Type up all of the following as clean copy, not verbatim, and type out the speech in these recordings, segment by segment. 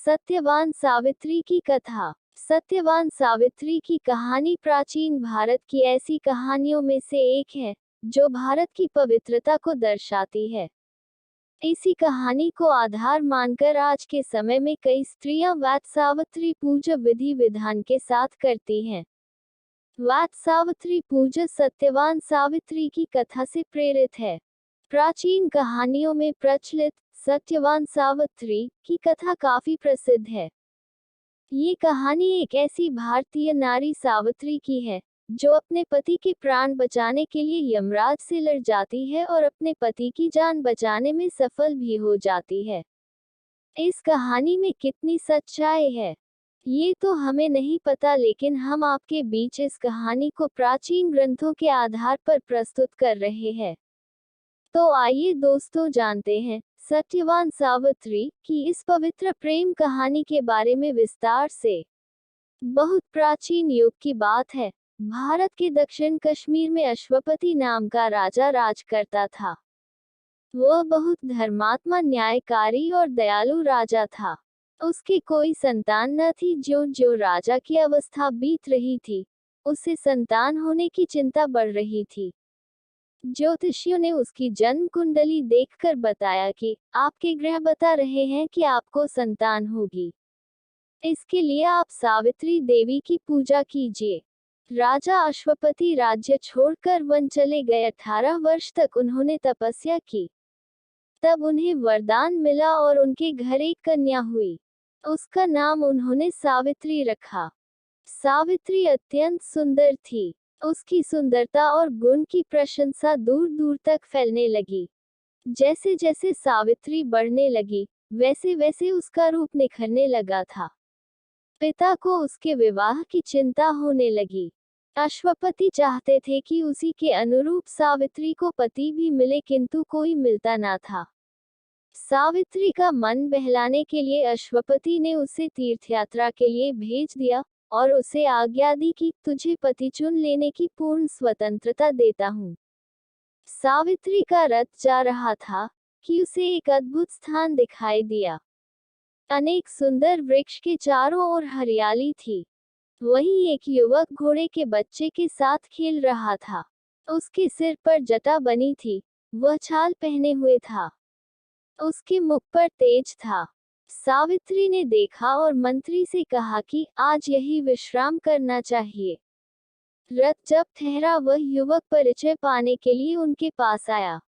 सत्यवान सावित्री की कथा। सत्यवान सावित्री की कहानी प्राचीन भारत की ऐसी कहानियों में से एक है जो भारत की पवित्रता को दर्शाती है। इसी कहानी को आधार मानकर आज के समय में कई स्त्रियां वात सावित्री पूजा विधि विधान के साथ करती हैं। वात सावित्री पूजा सत्यवान सावित्री की कथा से प्रेरित है। प्राचीन कहानियों में प्रचलित सत्यवान सावित्री की कथा काफी प्रसिद्ध है। ये कहानी एक ऐसी भारतीय नारी सावित्री की है जो अपने पति के प्राण बचाने के लिए यमराज से लड़ जाती है और अपने पति की जान बचाने में सफल भी हो जाती है। इस कहानी में कितनी सच्चाई है ये तो हमें नहीं पता, लेकिन हम आपके बीच इस कहानी को प्राचीन ग्रंथों के आधार पर प्रस्तुत कर रहे हैं। तो आइए दोस्तों जानते हैं सत्यवान सावित्री की इस पवित्र प्रेम कहानी के बारे में विस्तार से। बहुत प्राचीन युग की बात है। भारत के दक्षिण कश्मीर में अश्वपति नाम का राजा राज करता था। वह बहुत धर्मात्मा, न्यायकारी और दयालु राजा था। उसकी कोई संतान न थी। जो राजा की अवस्था बीत रही थी, उसे संतान होने की चिंता बढ़ रही थी। ज्योतिषियों ने उसकी जन्म कुंडली देखकर बताया कि आपके ग्रह बता रहे हैं कि आपको संतान होगी। इसके लिए आप सावित्री देवी की पूजा कीजिए। राजा अश्वपति राज्य छोड़कर वन चले गए। 18 वर्ष तक उन्होंने तपस्या की। तब उन्हें वरदान मिला और उनके घर एक कन्या हुई। उसका नाम उन्होंने सावित्री रखा। सावित्री अत्यंत सुंदर थी। उसकी सुंदरता और गुण की प्रशंसा दूर दूर तक फैलने लगी। जैसे जैसे सावित्री बढ़ने लगी, वैसे वैसे उसका रूप निखरने लगा था। पिता को उसके विवाह की चिंता होने लगी। अश्वपति चाहते थे कि उसी के अनुरूप सावित्री को पति भी मिले, किंतु कोई मिलता ना था। सावित्री का मन बहलाने के लिए अश्वपति ने उसे तीर्थयात्रा के लिए भेज दिया और उसे आज्ञा दी कि तुझे पति चुन लेने की पूर्ण स्वतंत्रता देता हूँ। सावित्री का रथ जा रहा था कि उसे एक अद्भुत स्थान दिखाई दिया। अनेक सुंदर वृक्ष के चारों ओर हरियाली थी। वहीं एक युवक घोड़े के बच्चे के साथ खेल रहा था। उसके सिर पर जटा बनी थी। वह छाल पहने हुए था। उसके मुख पर तेज था। सावित्री ने देखा और मंत्री से कहा कि आज यही विश्राम करना चाहिए। रथ जब ठहरा, वह युवक परिचय पाने के लिए उनके पास आया।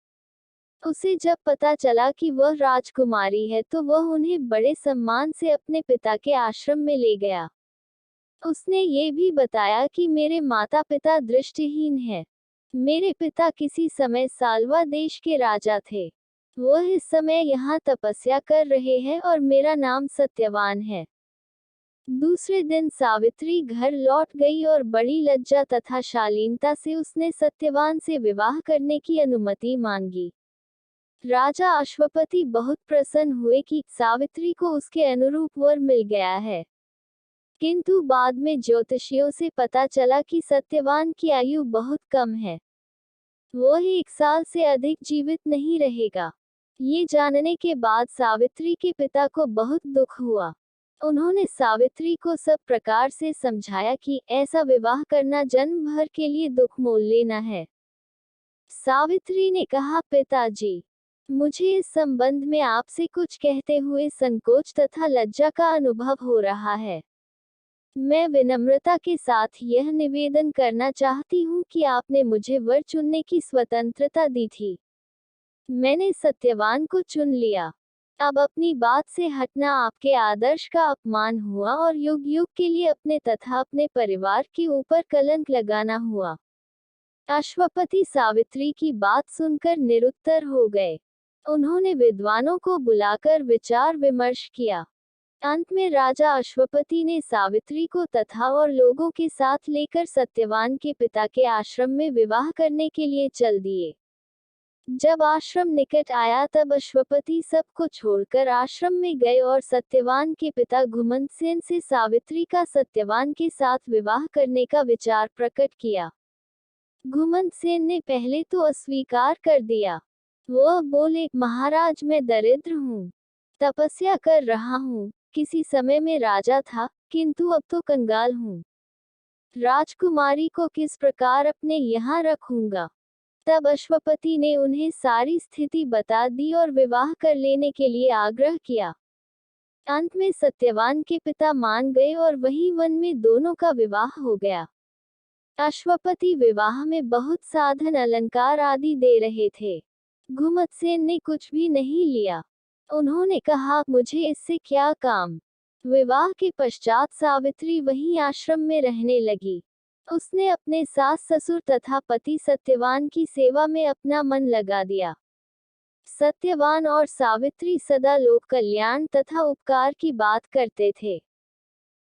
उसे जब पता चला कि वह राजकुमारी है तो वह उन्हें बड़े सम्मान से अपने पिता के आश्रम में ले गया। उसने ये भी बताया कि मेरे माता पिता दृष्टिहीन हैं। मेरे पिता किसी समय सालवा देश के राजा थे। वह इस समय यहाँ तपस्या कर रहे हैं और मेरा नाम सत्यवान है। दूसरे दिन सावित्री घर लौट गई और बड़ी लज्जा तथा शालीनता से उसने सत्यवान से विवाह करने की अनुमति मांगी। राजा अश्वपति बहुत प्रसन्न हुए कि सावित्री को उसके अनुरूप वर मिल गया है। किंतु बाद में ज्योतिषियों से पता चला कि सत्यवान की आयु बहुत कम है। वह 1 साल से अधिक जीवित नहीं रहेगा। ये जानने के बाद सावित्री के पिता को बहुत दुख हुआ। उन्होंने सावित्री को सब प्रकार से समझाया कि ऐसा विवाह करना जन्म भर के लिए दुख मोल लेना है। सावित्री ने कहा, पिताजी, मुझे इस संबंध में आपसे कुछ कहते हुए संकोच तथा लज्जा का अनुभव हो रहा है। मैं विनम्रता के साथ यह निवेदन करना चाहती हूँ कि आपने मुझे वर चुनने की स्वतंत्रता दी थी। मैंने सत्यवान को चुन लिया। अब अपनी बात से हटना आपके आदर्श का अपमान हुआ और युग युग के लिए अपने तथा अपने परिवार के ऊपर कलंक लगाना हुआ। अश्वपति सावित्री की बात सुनकर निरुत्तर हो गए। उन्होंने विद्वानों को बुलाकर विचार विमर्श किया। अंत में राजा अश्वपति ने सावित्री को तथा और लोगों के साथ लेकर सत्यवान के पिता के आश्रम में विवाह करने के लिए चल दिए। जब आश्रम निकट आया तब अश्वपति सबको छोड़कर आश्रम में गए और सत्यवान के पिता घुमंत सेन से सावित्री का सत्यवान के साथ विवाह करने का विचार प्रकट किया। घुमंत सेन ने पहले तो अस्वीकार कर दिया। वह बोले, महाराज, मैं दरिद्र हूँ, तपस्या कर रहा हूँ, किसी समय में राजा था, किंतु अब तो कंगाल हूँ। राजकुमारी को किस प्रकार अपने यहाँ रखूंगा। तब अश्वपति ने उन्हें सारी स्थिति बता दी और विवाह कर लेने के लिए आग्रह किया। अंत में सत्यवान के पिता मान गए और वही वन में दोनों का विवाह हो गया। अश्वपति विवाह में बहुत साधन अलंकार आदि दे रहे थे। घुमतसेन ने कुछ भी नहीं लिया। उन्होंने कहा, मुझे इससे क्या काम। विवाह के पश्चात सावित्री वहीं आश्रम में रहने लगी। उसने अपने सास ससुर तथा पति सत्यवान की सेवा में अपना मन लगा दिया। सत्यवान और सावित्री सदा लोक कल्याण तथा उपकार की बात करते थे।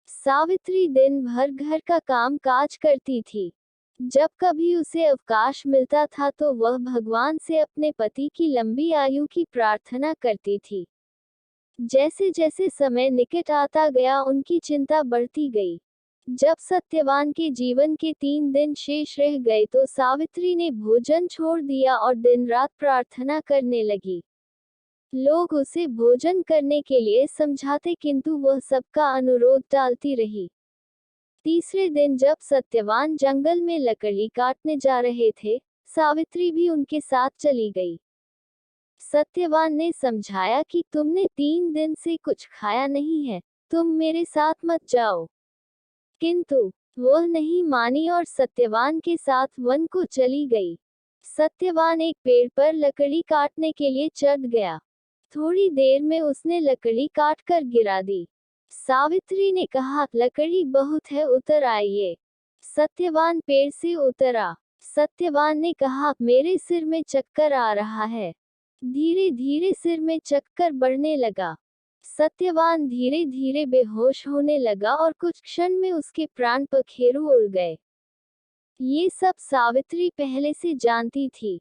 सावित्री दिन भर घर का काम काज करती थी। जब कभी उसे अवकाश मिलता था तो वह भगवान से अपने पति की लंबी आयु की प्रार्थना करती थी। जैसे जैसे समय निकट आता गया उनकी चिंता बढ़ती गई। जब सत्यवान के जीवन के 3 दिन शेष रह गए तो सावित्री ने भोजन छोड़ दिया और दिन रात प्रार्थना करने लगी। लोग उसे भोजन करने के लिए समझाते किंतु वह सबका अनुरोध टालती रही। तीसरे दिन जब सत्यवान जंगल में लकड़ी काटने जा रहे थे, सावित्री भी उनके साथ चली गई। सत्यवान ने समझाया कि तुमने 3 दिन से कुछ खाया नहीं है, तुम मेरे साथ मत जाओ। किंतु वह नहीं मानी और सत्यवान के साथ वन को चली गई। सत्यवान एक पेड़ पर लकड़ी काटने के लिए चढ़ गया। थोड़ी देर में उसने लकड़ी काट कर गिरा दी। सावित्री ने कहा, लकड़ी बहुत है, उतर आइए। सत्यवान पेड़ से उतरा। सत्यवान ने कहा, मेरे सिर में चक्कर आ रहा है। धीरे धीरे सिर में चक्कर बढ़ने लगा। सत्यवान धीरे धीरे बेहोश होने लगा और कुछ क्षण में उसके प्राण पखेरु उड़ गए। ये सब सावित्री पहले से जानती थी।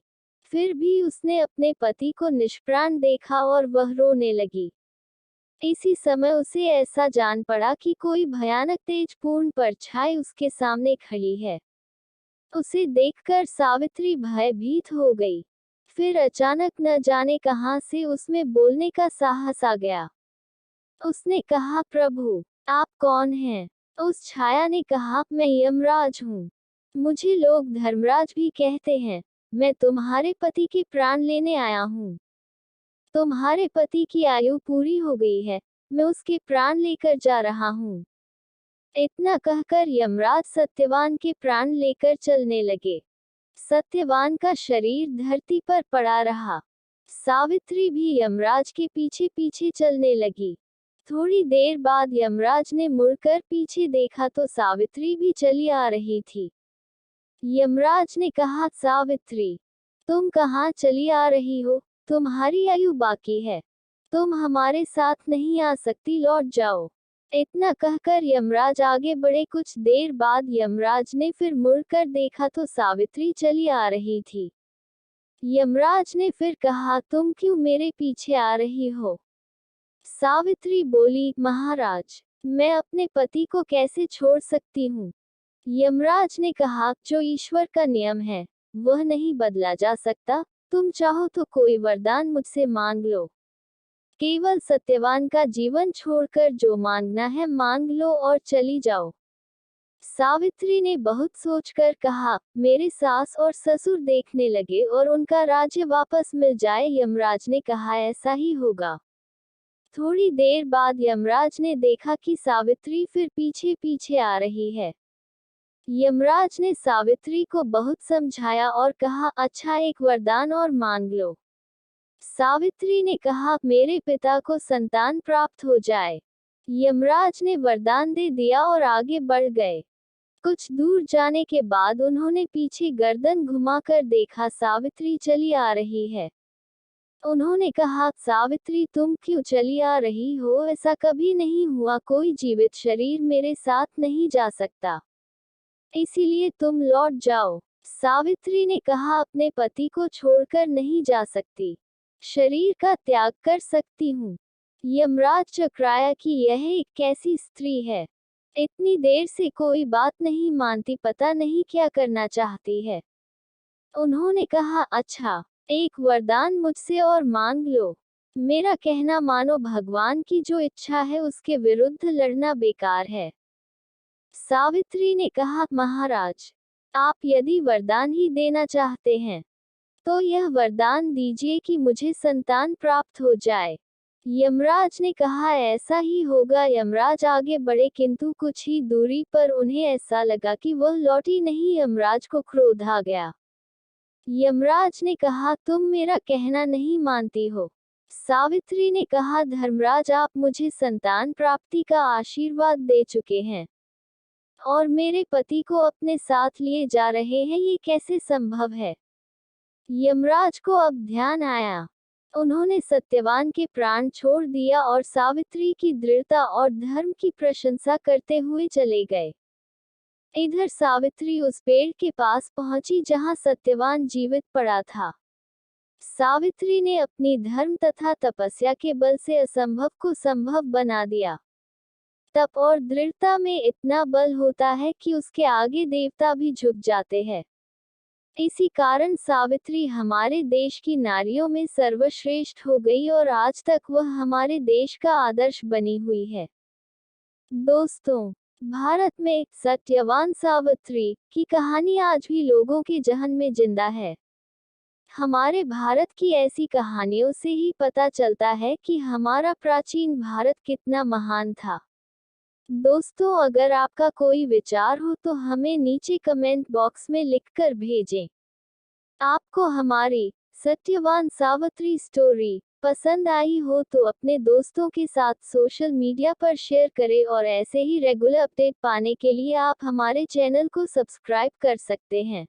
फिर भी उसने अपने पति को निष्प्राण देखा और वह रोने लगी। इसी समय उसे ऐसा जान पड़ा कि कोई भयानक तेजपूर्ण परछाई उसके सामने खड़ी है। उसे देखकर सावित्री भयभीत हो गई। फिर अचानक न जाने कहां से उसमें बोलने का साहस आ गया। उसने कहा, प्रभु, आप कौन हैं? उस छाया ने कहा, मैं यमराज हूँ। मुझे लोग धर्मराज भी कहते हैं। मैं तुम्हारे पति के प्राण लेने आया हूँ। तुम्हारे पति की आयु पूरी हो गई है, मैं उसके प्राण लेकर जा रहा हूँ। इतना कहकर यमराज सत्यवान के प्राण लेकर चलने लगे। सत्यवान का शरीर धरती पर पड़ा रहा। सावित्री भी यमराज के पीछे पीछे चलने लगी। थोड़ी देर बाद यमराज ने मुड़कर पीछे देखा तो सावित्री भी चली आ रही थी। यमराज ने कहा, सावित्री, तुम कहाँ चली आ रही हो? तुम्हारी आयु बाकी है, तुम हमारे साथ नहीं आ सकती, लौट जाओ। इतना कहकर यमराज आगे बढ़े। कुछ देर बाद यमराज ने फिर मुड़कर देखा तो सावित्री चली आ रही थी। यमराज ने फिर कहा, तुम क्यों मेरे पीछे आ रही हो? सावित्री बोली, महाराज, मैं अपने पति को कैसे छोड़ सकती हूँ? यमराज ने कहा, जो ईश्वर का नियम है वह नहीं बदला जा सकता। तुम चाहो तो कोई वरदान मुझसे मांग लो। केवल सत्यवान का जीवन छोड़कर जो मांगना है मांग लो और चली जाओ। सावित्री ने बहुत सोचकर कहा, मेरे सास और ससुर देखने लगे और उनका राज्य वापस मिल जाए। यमराज ने कहा, ऐसा ही होगा। थोड़ी देर बाद यमराज ने देखा कि सावित्री फिर पीछे पीछे आ रही है। यमराज ने सावित्री को बहुत समझाया और कहा, अच्छा, एक वरदान और मांग लो। सावित्री ने कहा, मेरे पिता को संतान प्राप्त हो जाए। यमराज ने वरदान दे दिया और आगे बढ़ गए। कुछ दूर जाने के बाद उन्होंने पीछे गर्दन घुमाकर देखा, सावित्री चली आ रही है। उन्होंने कहा, सावित्री, तुम क्यों चली आ रही हो? ऐसा कभी नहीं हुआ, कोई जीवित शरीर मेरे साथ नहीं जा सकता, इसीलिए तुम लौट जाओ। सावित्री ने कहा, अपने पति को छोड़कर नहीं जा सकती, शरीर का त्याग कर सकती हूँ। यमराज चकराया कि यह एक कैसी स्त्री है, इतनी देर से कोई बात नहीं मानती, पता नहीं क्या करना चाहती है। उन्होंने कहा, अच्छा, एक वरदान मुझसे और मांग लो। मेरा कहना मानो भगवान की जो इच्छा है उसके विरुद्ध लड़ना बेकार है। सावित्री ने कहा, महाराज, आप यदि वरदान ही देना चाहते हैं तो यह वरदान दीजिए कि मुझे संतान प्राप्त हो जाए। यमराज ने कहा, ऐसा ही होगा। यमराज आगे बढ़े किंतु कुछ ही दूरी पर उन्हें ऐसा लगा कि वह लौट ही नहीं। यमराज को क्रोध आ गया। यमराज ने कहा, तुम मेरा कहना नहीं मानती हो। सावित्री ने कहा, धर्मराज, आप मुझे संतान प्राप्ति का आशीर्वाद दे चुके हैं और मेरे पति को अपने साथ लिए जा रहे हैं, ये कैसे संभव है? यमराज को अब ध्यान आया। उन्होंने सत्यवान के प्राण छोड़ दिया और सावित्री की दृढ़ता और धर्म की प्रशंसा करते हुए चले गए। इधर सावित्री उस पेड़ के पास पहुंची जहां सत्यवान जीवित पड़ा था। सावित्री ने अपनी धर्म तथा तपस्या के बल से असंभव को संभव बना दिया। तप और दृढ़ता में इतना बल होता है कि उसके आगे देवता भी झुक जाते हैं। इसी कारण सावित्री हमारे देश की नारियों में सर्वश्रेष्ठ हो गई और आज तक वह हमारे देश का आदर्श बनी हुई है। दोस्तों, भारत में सत्यवान सावित्री की कहानी आज भी लोगों के जहन में जिंदा है। हमारे भारत की ऐसी कहानियों से ही पता चलता है कि हमारा प्राचीन भारत कितना महान था। दोस्तों, अगर आपका कोई विचार हो तो हमें नीचे कमेंट बॉक्स में लिखकर भेजें। आपको हमारी सत्यवान सावित्री स्टोरी पसंद आई हो तो अपने दोस्तों के साथ सोशल मीडिया पर शेयर करें और ऐसे ही रेगुलर अपडेट पाने के लिए आप हमारे चैनल को सब्सक्राइब कर सकते हैं।